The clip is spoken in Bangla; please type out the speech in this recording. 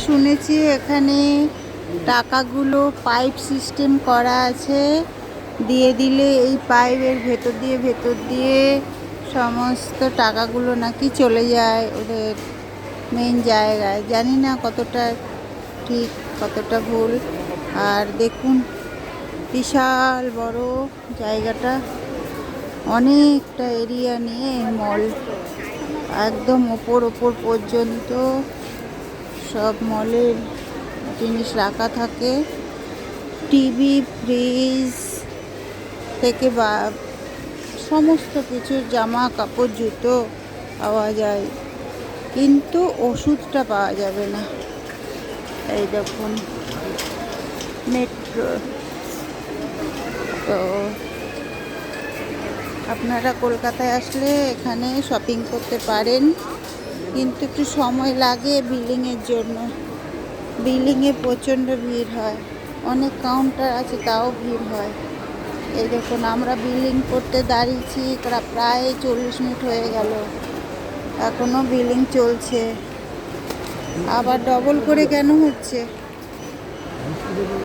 শুনেছি এখানে টাকাগুলো পাইপ সিস্টেম করা আছে, দিয়ে দিলে এই পাইপের ভেতর দিয়ে সমস্ত টাকাগুলো নাকি চলে যায় ওদের মেন জায়গায়। জানি না কতটা ঠিক কতটা ভুল। আর দেখুন বিশাল বড় জায়গাটা, অনেকটা এরিয়া নিয়ে মল, একদম ওপর পর্যন্ত সব মলের জিনিস রাখা থাকে। টিভি, ফ্রিজ থেকে বা সমস্ত কিছু, জামা কাপড়, জুতো পাওয়া যায়, কিন্তু ওষুধটা পাওয়া যাবে না। এই দেখুন মেট্রো। তো আপনারা কলকাতায় আসলে এখানে শপিং করতে পারেন, কিন্তু একটু সময় লাগে বিলিংয়ের জন্য। বিলিংয়ে প্রচণ্ড ভিড় হয়, অনেক কাউন্টার আছে তাও ভিড় হয়। এই দেখুন আমরা বিলিং করতে দাঁড়িয়েছি প্রায় 40 মিনিট হয়ে গেল, এখনও বিলিং চলছে। আবার ডবল করে কেন হচ্ছে?